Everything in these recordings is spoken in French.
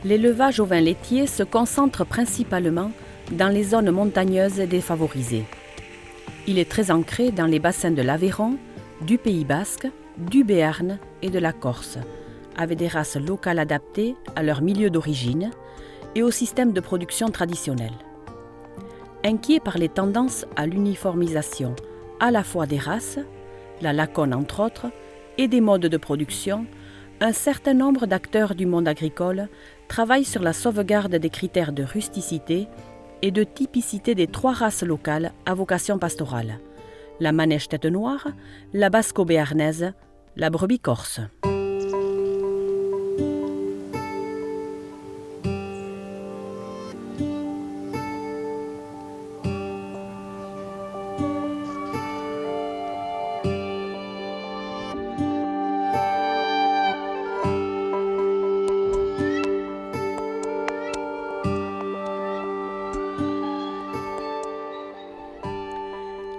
L'élevage ovin laitier se concentre principalement dans les zones montagneuses défavorisées. Il est très ancré dans les bassins de l'Aveyron, du Pays basque, du Béarn et de la Corse, avec des races locales adaptées à leur milieu d'origine et au système de production traditionnel. Inquiet par les tendances à l'uniformisation à la fois des races, la Laconne entre autres, et des modes de production, un certain nombre d'acteurs du monde agricole travaillent sur la sauvegarde des critères de rusticité et de typicité des 3 races locales à vocation pastorale, la manèche tête noire, la basco-béarnaise, la brebis corse.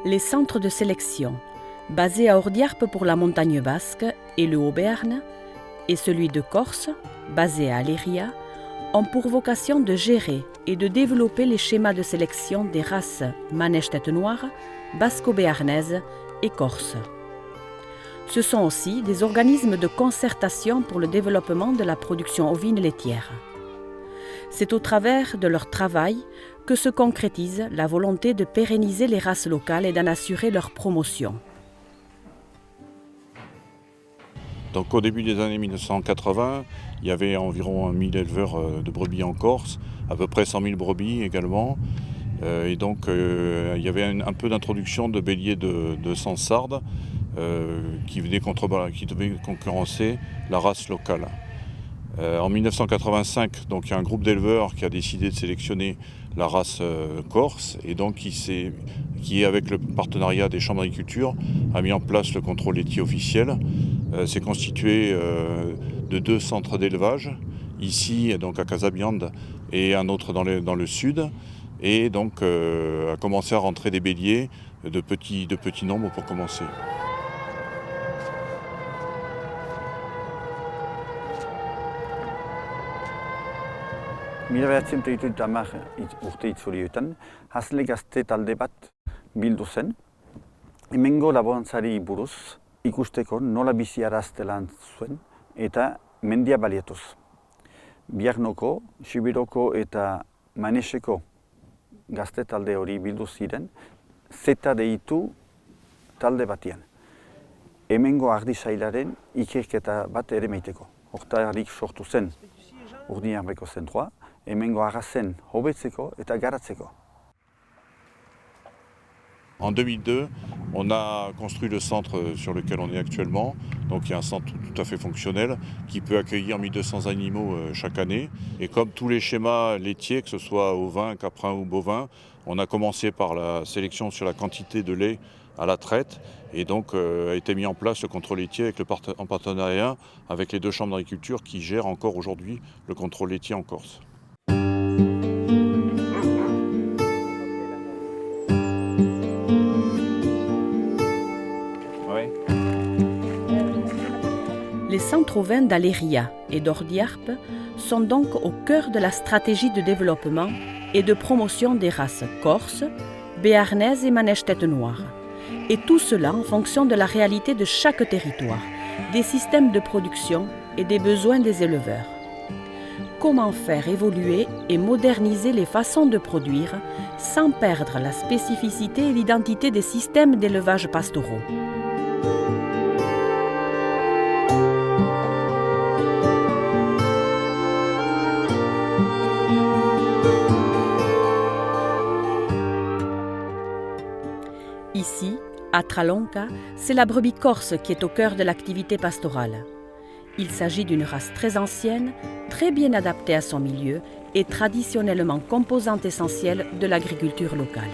Les centres de sélection, basés à Ordiarpe pour la montagne basque et le Haut-Béarn, et celui de Corse, basé à Aléria, ont pour vocation de gérer et de développer les schémas de sélection des races manèche tête noire, basco-béarnaise et corse. Ce sont aussi des organismes de concertation pour le développement de la production ovine laitière. C'est au travers de leur travail que se concrétise la volonté de pérenniser les races locales et d'en assurer leur promotion. Donc au début des années 1980, il y avait environ 1000 éleveurs de brebis en Corse, à peu près 100 000 brebis également. Et donc il y avait un peu d'introduction de béliers de Sansarde qui devaient concurrencer la race locale. En 1985, donc, il y a un groupe d'éleveurs qui a décidé de sélectionner la race corse et donc qui, avec le partenariat des chambres d'agriculture, a mis en place le contrôle laitier officiel. C'est constitué de 2 centres d'élevage, ici donc à Casabiande et un autre dans le sud, et donc a commencé à rentrer des béliers de petits nombres pour commencer. Mila behatzen proiektuit 10 urte itzulioetan, hasle gazte talde bat bildu zen, hemengo laborantzari buruz ikusteko nola biziarazte lan zuen eta mendia baliatuz. Biarnoko, Sibiroko eta Maneseko gazte talde hori bildu ziren, zeta deitu talde batian. Hemengo ardisailaren ikerketa bat ere meiteko. Hortarik sortu zen Urdiarbeko zentroa, hemengo arrazen hobetzeko eta garatzeko. En 2002, on a construit le centre sur lequel on est actuellement. Donc il y a un centre tout à fait fonctionnel qui peut accueillir 1200 animaux chaque année. Et comme tous les schémas laitiers, que ce soit ovin, caprin ou bovin, on a commencé par la sélection sur la quantité de lait à la traite. Et donc a été mis en place le contrôle laitier en partenariat avec les 2 chambres d'agriculture qui gèrent encore aujourd'hui le contrôle laitier en Corse. Les centres ovins d'Aléria et d'Ordiarpe sont donc au cœur de la stratégie de développement et de promotion des races corse, béarnaise et manèche tête noire. Et tout cela en fonction de la réalité de chaque territoire, des systèmes de production et des besoins des éleveurs. Comment faire évoluer et moderniser les façons de produire sans perdre la spécificité et l'identité des systèmes d'élevage pastoraux. Ici, à Tralonca, c'est la brebis corse qui est au cœur de l'activité pastorale. Il s'agit d'une race très ancienne, très bien adaptée à son milieu et traditionnellement composante essentielle de l'agriculture locale.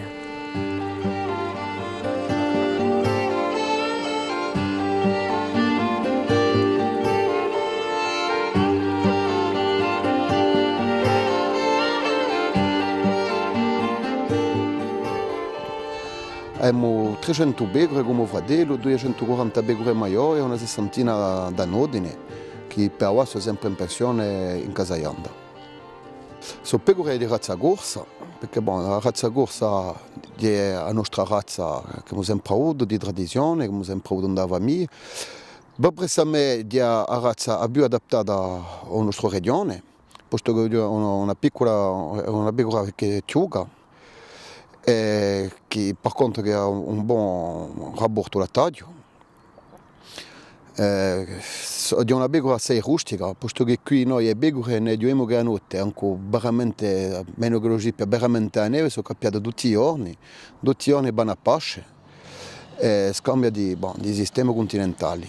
Abbiamo 300 pecore come fratello, 240 pecore maiori e una sessantina da nodine, che per ora sono sempre in pensione in Casaianda. Sono pecore di razza corsa, perché la razza corsa è la nostra razza che abbiamo sempre avuto, di tradizione, che abbiamo sempre avuto nella famiglia. Ma presso a me è la razza più adattata alla nostra regione, posto che è una pecora che è tiuga, che per contro che ha un buon rapporto lattaggio. È una pecora assai rustica, posto che qui noi le pecore ne abbiamo che a notte, anche veramente, meno che lo scipio, veramente a neve, sono cambiate tutti i giorni vanno a pasce, scambio di sistemi continentali.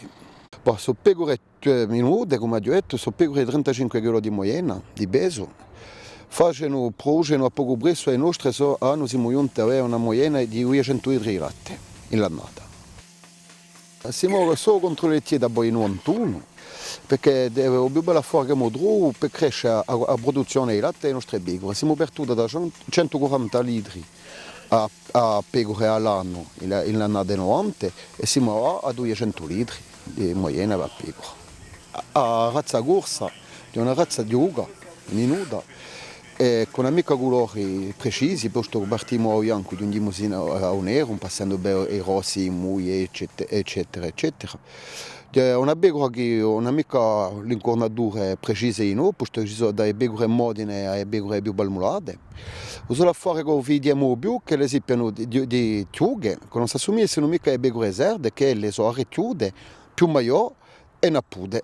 Sono pecore minute, come ho detto, sono pecore di 35 kg di moyena, di peso, producono a poco prezzo e le nostre hanno siamo giunti ad avere una moyena di 200 litri di latte in l'annata. Siamo solo contro le da poi 91, perché è la più bella forza che abbiamo trovato per crescere la produzione di latte delle nostre pecore. Siamo partiti da 140 litri a pecore all'anno nell'annata 90 e siamo a 200 litri di moyena per pecora. La razza corsa è una razza giuga, minuta, con amici colori precisi, posto che partiamo a bianco, giungiamo a nero, passando per i rossi, i mui, eccetera, eccetera. È una pecora che non ha mica l'incornatura precisa in noi, posto che ci sono dalle pecore modine alle pecore più balmulate. Uso fare che vediamo più che le esipiano di tiughe, che non si assomigliano mica alle pecore serde, che le sono arrecchiude, più maior e nappude.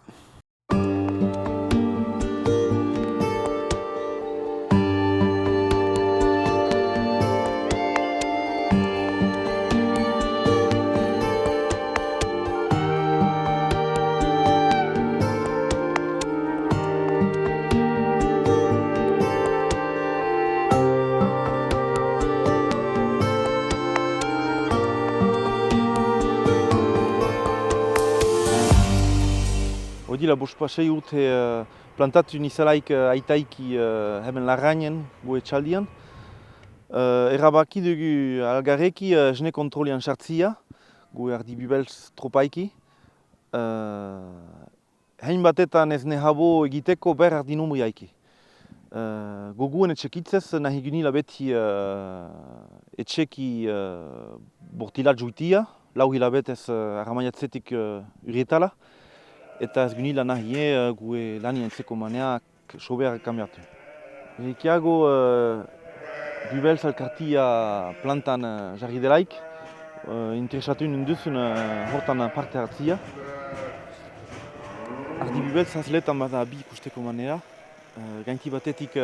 Hori la bost pasei urte plantatu nizalaik aitaiki hemen Larrainen, gu etxaldian. Erabaki dugu algarreki jne kontrolian sartzia, gu erdi bibelz tropaiki. Hein batetan ez nehabo egiteko ber erdi numriaiki. Goguen etxekitzez nahi gunila beti etxeki bortilat juitia, lau hilabetez arramaiatzetik urietala. Eta ez gunila nahi gue lani entzeko maneak sobeak kambiatu. Ekiago bibelz alkartia plantan jarri delaik, interesatu ninduzun hortan parte hartzia. Ardi bibelz hazletan bada bi ikusteko manera. Gainti batetik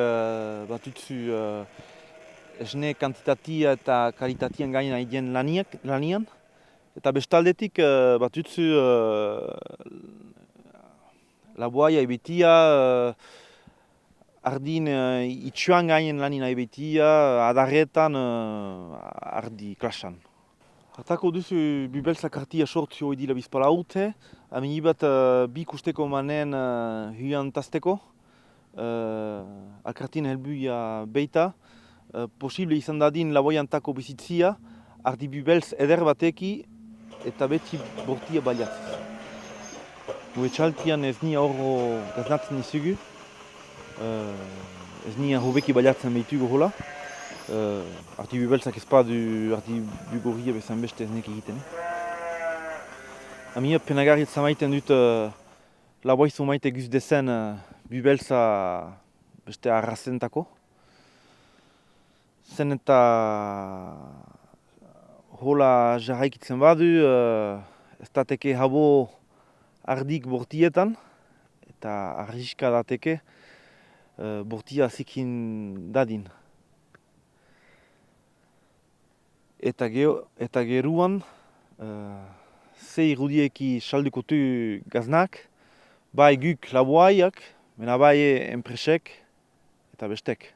batutzu esne kantitatia eta kalitatian gaina idien lanian. Eta bestaldetik batutzu laboaia ebetia, ardin itxuan gainen lanina ebetia, adarretan ardi klasan. Hartako duzu bibelz alkartia sortzio edila bizpala urte, amini bat bi ikusteko manen huian tazteko. Alkartien helbuia beita, posible izan dadin laboiantako bizitzia, ardi bibelz eder bateki eta beti bortia baliatzez. Gu etxaltian ez nia horro gaznatzen izugu, ez nia hobeki baliatzen behitugu hola. Ardi bibelzak ezpadu ardi bugorria bezan beste ez nek egiten. Amia penagarri zamaiten dut laboizu maite guz dezen bibelza beste arrazentako. Zen eta hola jarraikitzen badu, ez dateke habo ardik bortietan, eta arriska dateke bortia zikin dadin. Eta geruan, ze irudieki saldukotu gaznak, bai guk laboaiak, mena bai enpresek eta bestek.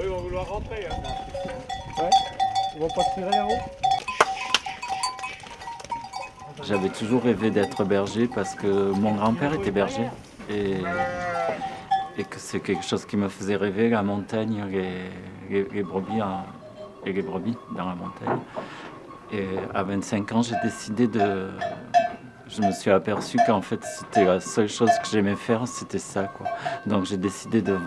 Ils vont vouloir rentrer. Ouais, ils vont pas tirer là-haut. J'avais toujours rêvé d'être berger parce que mon grand-père était berger et, et que c'est quelque chose qui me faisait rêver, la montagne, les brebis et les brebis dans la montagne. Et à 25 ans, je me suis aperçu qu'en fait c'était la seule chose que j'aimais faire, c'était ça, quoi. Donc j'ai décidé de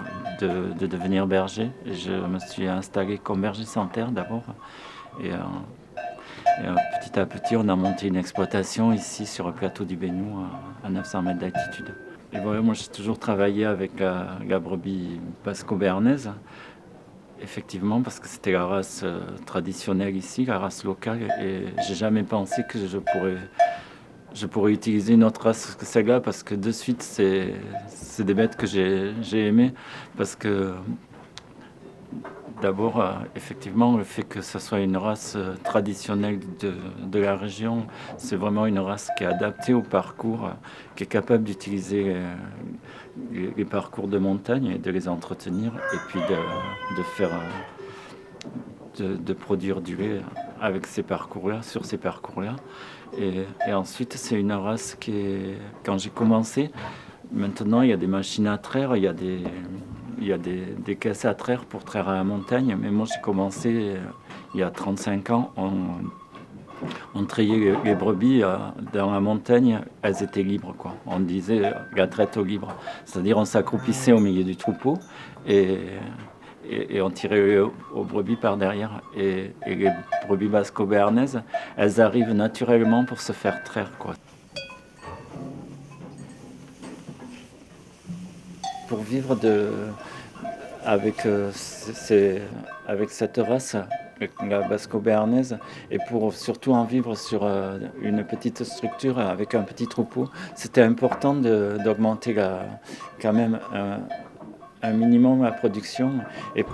devenir berger et je me suis installé comme berger sans terre d'abord. Et petit à petit, on a monté une exploitation ici sur le plateau du Bénou à 900 mètres d'altitude. Et voilà, moi j'ai toujours travaillé avec la brebis basco-béarnaise, effectivement, parce que c'était la race traditionnelle ici, la race locale, et j'ai jamais pensé que je pourrais utiliser une autre race que celle-là, parce que de suite, c'est des bêtes que j'ai aimées, parce que d'abord, effectivement, le fait que ce soit une race traditionnelle de la région, c'est vraiment une race qui est adaptée au parcours, qui est capable d'utiliser les parcours de montagne et de les entretenir, et puis de produire du lait avec ces parcours-là, sur ces parcours-là. Et ensuite, c'est une race quand j'ai commencé, maintenant il y a des machines à traire, il y a des caisses à traire pour traire à la montagne, mais moi j'ai commencé il y a 35 ans, on trayait les brebis dans la montagne, elles étaient libres, quoi. On disait la traite au libre, c'est-à-dire on s'accroupissait au milieu du troupeau et on tirait aux brebis par derrière. Et les brebis basco-béarnaises, elles arrivent naturellement pour se faire traire, quoi. Pour vivre avec cette race, la basco-béarnaise, et pour surtout en vivre sur une petite structure avec un petit troupeau, c'était important d'augmenter quand même un minimum la production. Et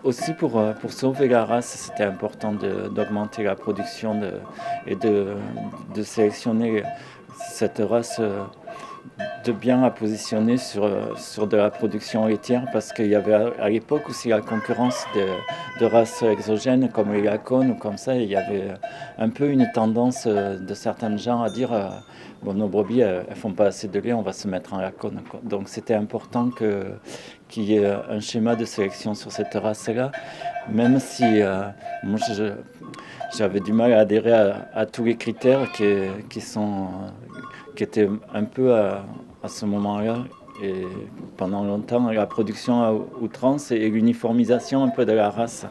aussi pour sauver la race, c'était important d'augmenter la production et de sélectionner cette race, de bien la positionner sur de la production laitière, parce qu'il y avait à l'époque aussi la concurrence de races exogènes comme les lacones ou comme ça, et il y avait un peu une tendance de certains gens à dire bon, nos brebis elles font pas assez de lait, on va se mettre en lacone, quoi. Donc c'était important qu'il y ait un schéma de sélection sur cette race-là, même si moi j'avais du mal à adhérer à tous les critères qui étaient un peu à ce moment-là, et pendant longtemps, la production à outrance et l'uniformisation un peu de la race.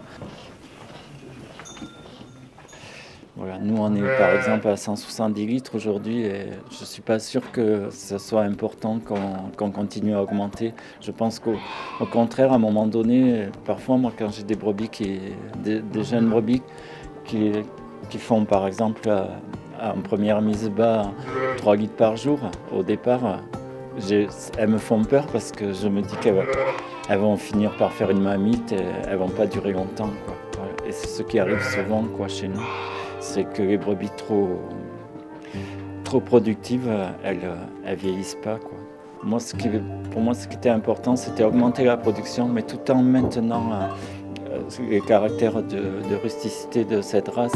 Voilà, nous on est par exemple à 170 litres aujourd'hui et je ne suis pas sûr que ce soit important qu'on continue à augmenter. Je pense qu'au contraire, à un moment donné, parfois moi quand j'ai des brebis, des jeunes brebis qui font par exemple en première mise bas 3 litres par jour au départ, elles me font peur parce que je me dis qu'elles vont finir par faire une mamite et elles ne vont pas durer longtemps, quoi. Voilà. Et c'est ce qui arrive souvent, quoi, chez nous. C'est que les brebis trop productives, elles vieillissent pas, quoi. Pour moi, ce qui était important, c'était augmenter la production, mais tout en maintenant les caractères de rusticité de cette race.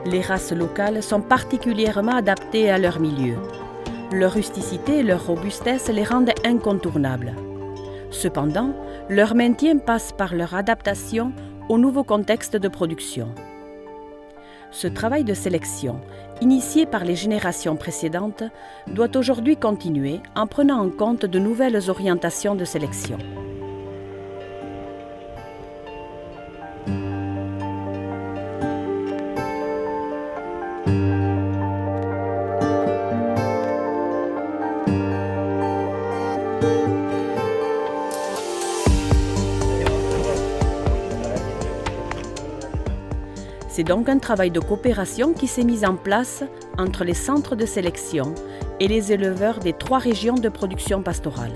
Les races locales sont particulièrement adaptées à leur milieu. Leur rusticité et leur robustesse les rendent incontournables. Cependant, leur maintien passe par leur adaptation au nouveau contexte de production. Ce travail de sélection, initié par les générations précédentes, doit aujourd'hui continuer en prenant en compte de nouvelles orientations de sélection. C'est donc un travail de coopération qui s'est mis en place entre les centres de sélection et les éleveurs des 3 régions de production pastorale.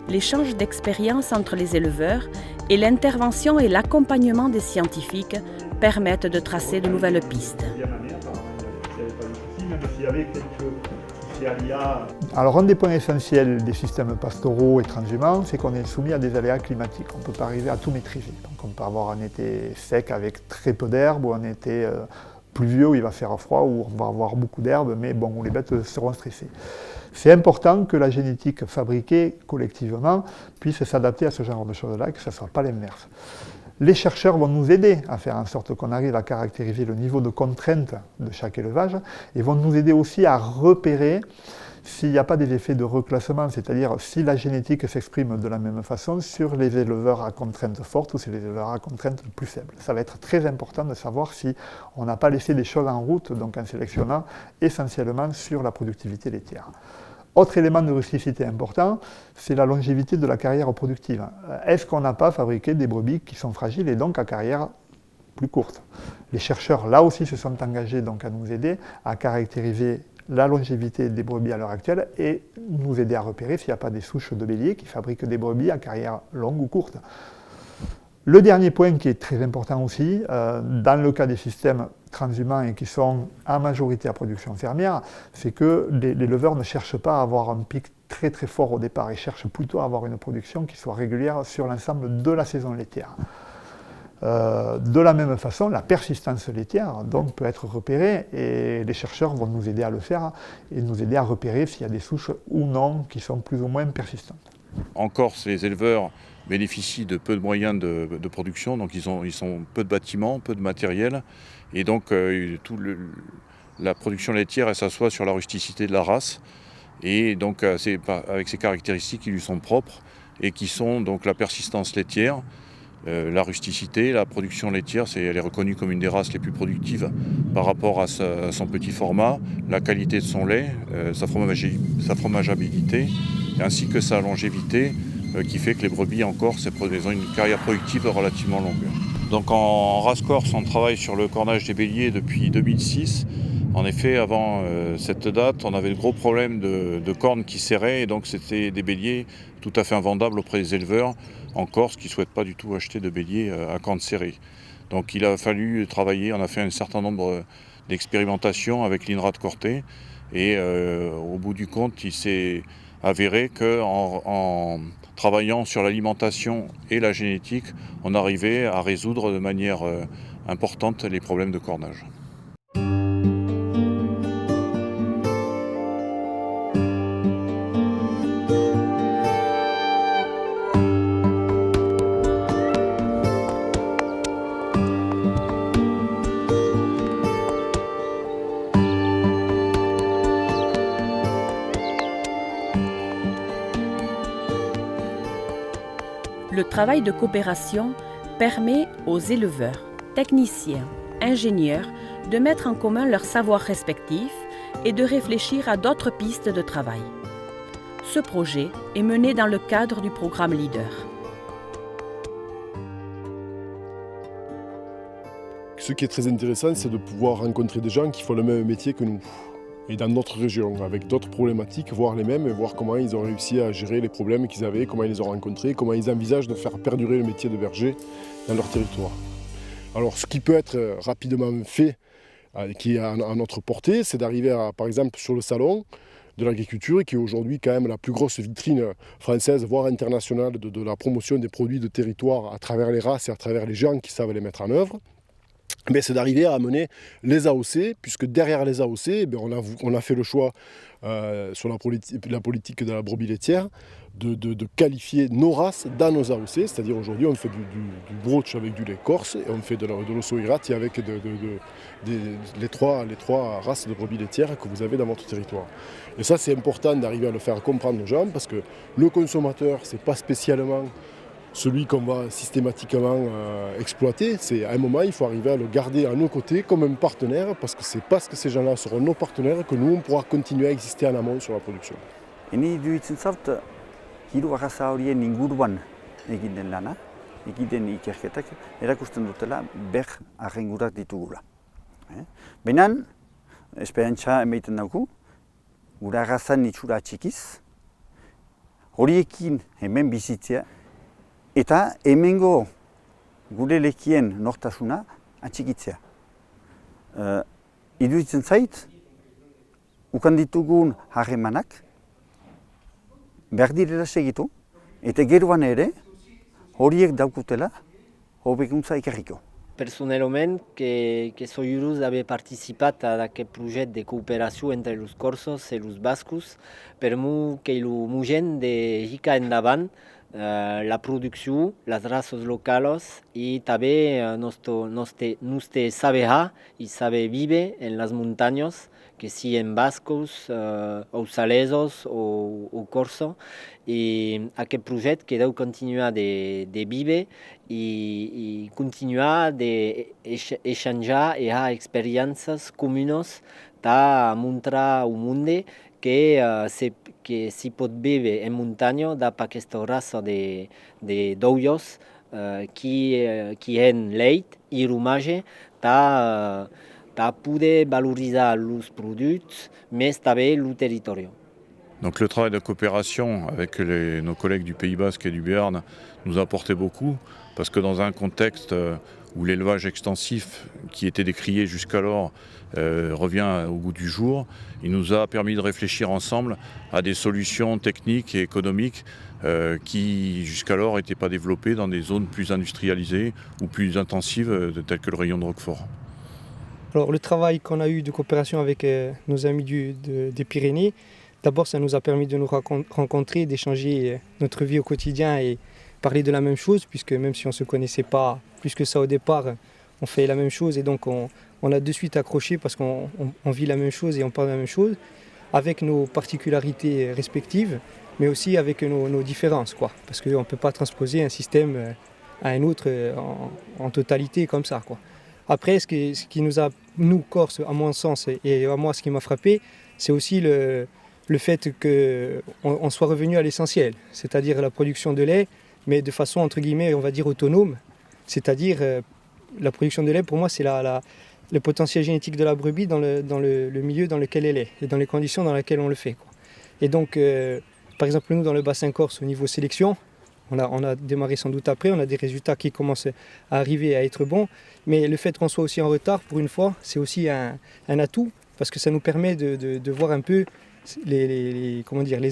L'échange d'expériences entre les éleveurs et l'intervention et l'accompagnement des scientifiques permettent de tracer de nouvelles pistes. Alors un des points essentiels des systèmes pastoraux et transhumants, c'est qu'on est soumis à des aléas climatiques. On ne peut pas arriver à tout maîtriser. Donc on peut avoir un été sec avec très peu d'herbe ou un été pluvieux où il va faire froid, où on va avoir beaucoup d'herbe, mais bon, où les bêtes seront stressées. C'est important que la génétique fabriquée collectivement puisse s'adapter à ce genre de choses-là et que ce ne soit pas l'inverse. Les chercheurs vont nous aider à faire en sorte qu'on arrive à caractériser le niveau de contrainte de chaque élevage et vont nous aider aussi à repérer s'il n'y a pas des effets de reclassement, c'est-à-dire si la génétique s'exprime de la même façon sur les éleveurs à contrainte forte ou sur les éleveurs à contrainte plus faible. Ça va être très important de savoir si on n'a pas laissé des choses en route, donc en sélectionnant essentiellement sur la productivité laitière. Autre élément de rusticité important, c'est la longévité de la carrière productive. Est-ce qu'on n'a pas fabriqué des brebis qui sont fragiles et donc à carrière plus courte? Les chercheurs, là aussi, se sont engagés donc à nous aider à caractériser la longévité des brebis à l'heure actuelle et nous aider à repérer s'il n'y a pas des souches de bélier qui fabriquent des brebis à carrière longue ou courte. Le dernier point qui est très important aussi, dans le cas des systèmes transhumants et qui sont en majorité à production fermière, c'est que les leveurs ne cherchent pas à avoir un pic très très fort au départ, ils cherchent plutôt à avoir une production qui soit régulière sur l'ensemble de la saison laitière. De la même façon, la persistance laitière donc, peut être repérée et les chercheurs vont nous aider à le faire et nous aider à repérer s'il y a des souches ou non qui sont plus ou moins persistantes. En Corse, les éleveurs bénéficient de peu de moyens de production, donc ils ont peu de bâtiments, peu de matériel, et donc la production laitière elle s'assoit sur la rusticité de la race, et donc avec ces caractéristiques qui lui sont propres, et qui sont donc la persistance laitière, la rusticité, la production laitière, elle est reconnue comme une des races les plus productives par rapport à son petit format, la qualité de son lait, sa fromageabilité, ainsi que sa longévité, qui fait que les brebis en Corse ont une carrière productive relativement longue. Donc en race corse, on travaille sur le cornage des béliers depuis 2006. En effet, avant cette date, on avait de gros problèmes de cornes qui serraient, et donc c'était des béliers tout à fait invendables auprès des éleveurs en Corse qui ne souhaitent pas du tout acheter de béliers à cornes serrées. Donc il a fallu travailler, on a fait un certain nombre d'expérimentations avec l'INRA de Corté, et au bout du compte, il s'est avéré qu'en travaillant sur l'alimentation et la génétique, on arrivait à résoudre de manière importante les problèmes de cornage. Le travail de coopération permet aux éleveurs, techniciens, ingénieurs de mettre en commun leurs savoirs respectifs et de réfléchir à d'autres pistes de travail. Ce projet est mené dans le cadre du programme LEADER. Ce qui est très intéressant, c'est de pouvoir rencontrer des gens qui font le même métier que nous. Et dans notre région, avec d'autres problématiques, voire les mêmes, et voir comment ils ont réussi à gérer les problèmes qu'ils avaient, comment ils les ont rencontrés, comment ils envisagent de faire perdurer le métier de berger dans leur territoire. Alors ce qui peut être rapidement fait, qui est à notre portée, c'est d'arriver par exemple sur le salon de l'agriculture, qui est aujourd'hui quand même la plus grosse vitrine française, voire internationale, de la promotion des produits de territoire à travers les races et à travers les gens qui savent les mettre en œuvre. Mais c'est d'arriver à amener les AOC, puisque derrière les AOC, on a fait le choix sur la politique de la brebis laitière de qualifier nos races dans nos AOC, c'est-à-dire aujourd'hui on fait du brooch avec du lait corse et on fait de l'osso irati avec les trois races de brebis laitières que vous avez dans votre territoire. Et ça c'est important d'arriver à le faire comprendre aux gens, parce que le consommateur c'est pas spécialement celui qu'on va systématiquement exploiter. C'est à un moment, il faut arriver à le garder à nos côtés comme un partenaire, parce que c'est parce que ces gens-là seront nos partenaires que nous, on pourra continuer à exister en amont sur la production. Eni iruditzen zait, hiru arraza horien inguruan egin den lana, egin den ikerketak, erakusten dutela ber arrengurak ditugula. Baina, esperantza emaiten dauku, gure arrazan itxura txikiz, horiekin hemen bizitzea, eta hemengo gure lekien nortasuna atxikitzea. Iruditzen zait, ukan ditugun harremanak, behar direla segitu, eta geroan ere, horiek daukutela, hobekuntza ikerriko. Personnellement, que soy heureux d'avoir participé à aquest projet de coopération entre los corsos et los bascos, per mu que lo mugen de ficar endavant la producció, les races locals i també nostre saber i saber viure en les muntanyes, que siguin bascos, o salesos o corso. I aquest projecte que deu continuar de viure i continuar d'exchanjar i a experiències comunes per mostrar al món que s'hi pot viure en muntanya amb aquesta raça de d'ollos qui en leit i romatge per poder valoritzar els productes, més també el territori. Donc le travail de coopération avec nos collègues du Pays Basque et du Béarn nous a apporté beaucoup, parce que dans un contexte où l'élevage extensif qui était décrié jusqu'alors revient au goût du jour, il nous a permis de réfléchir ensemble à des solutions techniques et économiques qui jusqu'alors n'étaient pas développées dans des zones plus industrialisées ou plus intensives telles que le rayon de Roquefort. Alors le travail qu'on a eu de coopération avec nos amis des Pyrénées, d'abord ça nous a permis de nous rencontrer, d'échanger notre vie au quotidien et parler de la même chose, puisque même si on ne se connaissait pas plus que ça au départ, on fait la même chose et donc on a de suite accroché parce qu'on vit la même chose et on parle de la même chose, avec nos particularités respectives, mais aussi avec nos différences, quoi, parce qu'on ne peut pas transposer un système à un autre en totalité comme ça, quoi. Après, ce qui nous a, nous, Corses, à mon sens, et à moi, ce qui m'a frappé, c'est aussi le fait qu'on soit revenu à l'essentiel, c'est-à-dire la production de lait, mais de façon, entre guillemets, on va dire autonome. C'est-à-dire, la production de lait, pour moi, c'est le potentiel génétique de la brebis dans le milieu dans lequel elle est, et dans les conditions dans lesquelles on le fait, quoi. Et donc, par exemple, nous, dans le bassin corse, au niveau sélection, on a démarré sans doute après, on a des résultats qui commencent à arriver à être bons, mais le fait qu'on soit aussi en retard, pour une fois, c'est aussi un atout, parce que ça nous permet de voir un peu les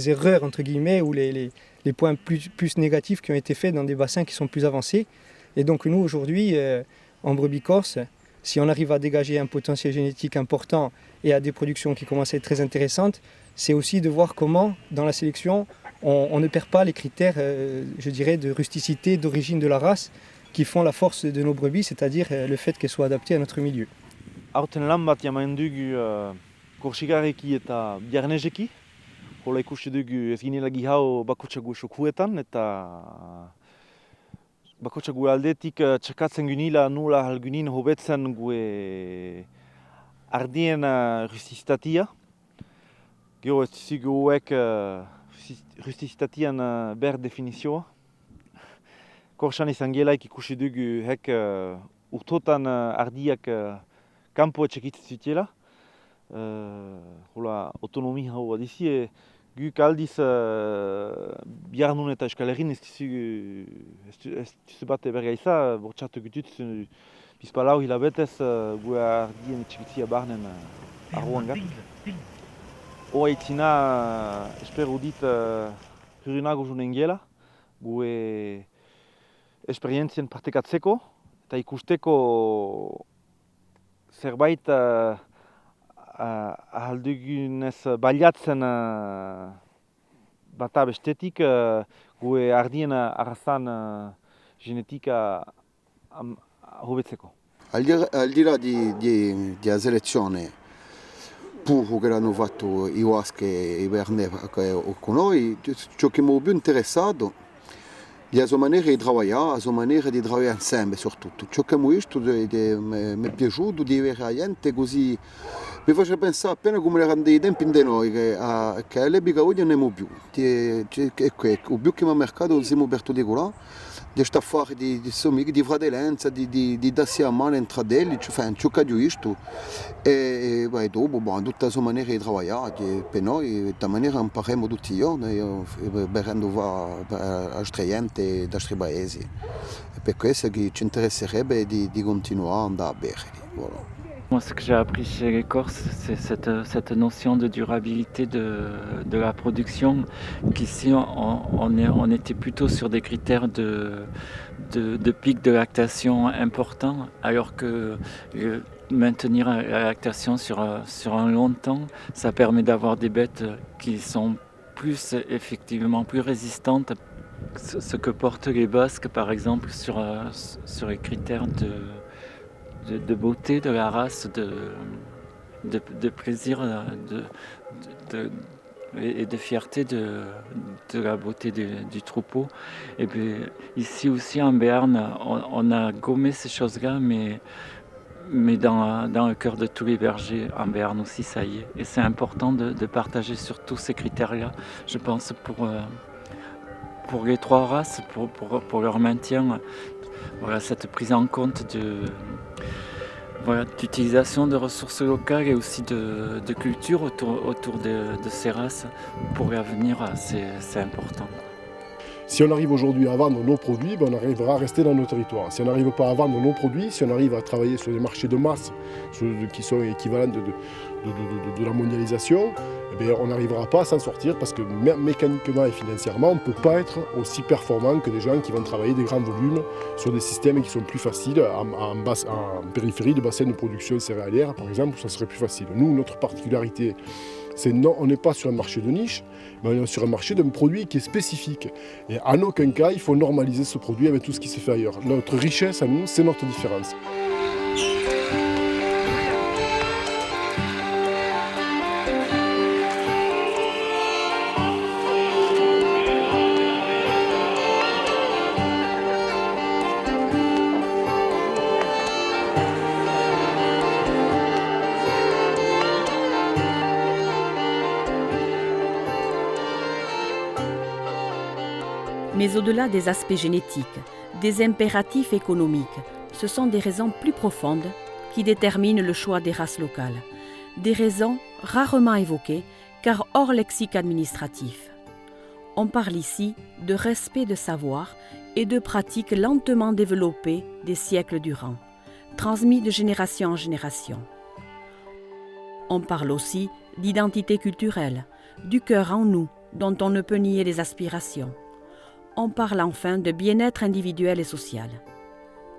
erreurs, entre guillemets, ou les points plus négatifs qui ont été faits dans des bassins qui sont plus avancés. Et donc nous, aujourd'hui, en brebis corse, si on arrive à dégager un potentiel génétique important et à des productions qui commencent à être très intéressantes, c'est aussi de voir comment, dans la sélection, on ne perd pas les critères, je dirais, de rusticité, d'origine de la race, qui font la force de nos brebis, c'est-à-dire le fait qu'elles soient adaptées à notre milieu. Aurten lan bat jaman dugu korsigareki eta biarnezeki. Hola ikusi dugu ez ginela gihau bakotxagu esokuetan eta bakotxagu aldetik txakatzen gunila nula halgunin hobetzen gue ardien rustizitatia. Gero ez dizugu huek rustizitatian ber definizioa. Korsan izan gelaik ikusi dugu hek urtotan ardiak kanpo etxekitzen zutela. Hola autonomi hau adizie, guk aldiz biarnun eta Euskal Herrin ez dizu bat bergaiza, bortxatu gututz bizpalau hilabetez gue ardien etxekitzia barnen arruan gat. Hoa itzina espero dit hurinago junen gela, gue esperientzien partekatzeko eta ikusteko zerbait ahaldugunez baliatzen bata bestetik gue ardien arrazan genetika hobetzeko. Al di là della selezione puro che hanno fatto i Wasche e i Bernè con noi, ciò che mi ha più interessato è la sua maniera di lavorare insieme soprattutto. Ciò che mi è piaciuto di avere gente così Mi faceva pensare appena come erano dei tempi di noi, che all'epoca oggi non siamo più. O più che il mercato siamo aperti di là, di sta fare di fratellanza, di darsi a mano tra loro, cioè ciò di questo. E dopo, in tutta la sua maniera di lavorare, per noi, da maniera impariamo tutti i giorni, per a stranieri e da altri paesi. E per questo che ci interesserebbe di continuare ad andare a bere. Voilà. Moi, ce que j'ai appris chez les Corses, c'est cette notion de durabilité de la production, qu'ici on était plutôt sur des critères de pic de lactation importants, alors que maintenir la lactation sur un long temps, ça permet d'avoir des bêtes qui sont effectivement plus résistantes, ce que portent les Basques par exemple sur les critères de beauté de la race, de plaisir et de fierté de la beauté du troupeau. Et puis ici aussi en Béarn, on a gommé ces choses-là, mais dans le cœur de tous les bergers en Béarn aussi, ça y est. Et c'est important de partager sur tous ces critères-là, je pense, pour les trois races, pour leur maintien. Voilà, cette prise en compte d'utilisation de ressources locales et aussi de culture autour de ces races pour l'avenir, c'est important. Si on arrive aujourd'hui à vendre nos produits, on arrivera à rester dans nos territoires. Si on n'arrive pas à vendre nos produits, si on arrive à travailler sur des marchés de masse qui sont équivalents de la mondialisation, on n'arrivera pas à s'en sortir parce que mécaniquement et financièrement, on ne peut pas être aussi performant que des gens qui vont travailler des grands volumes sur des systèmes qui sont plus faciles en périphérie de bassins de production céréalière, par exemple, où ça serait plus facile. Nous, notre particularité, c'est non, on n'est pas sur un marché de niche, mais on est sur un marché d'un produit qui est spécifique. Et en aucun cas, il faut normaliser ce produit avec tout ce qui se fait ailleurs. Notre richesse à nous, c'est notre différence. Mais au-delà des aspects génétiques, des impératifs économiques, ce sont des raisons plus profondes qui déterminent le choix des races locales. Des raisons rarement évoquées car hors lexique administratif. On parle ici de respect de savoir et de pratiques lentement développées des siècles durant, transmis de génération en génération. On parle aussi d'identité culturelle, du cœur en nous dont on ne peut nier les aspirations. On parle enfin de bien-être individuel et social.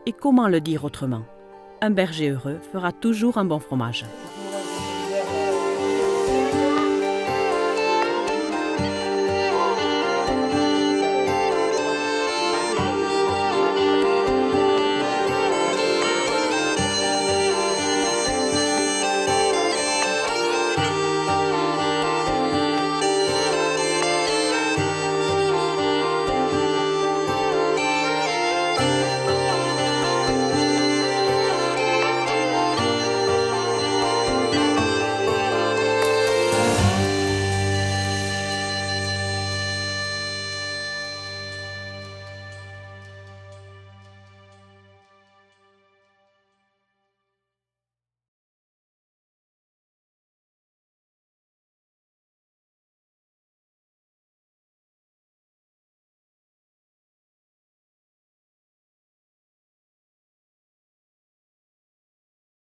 Et comment le dire autrement ? Un berger heureux fera toujours un bon fromage.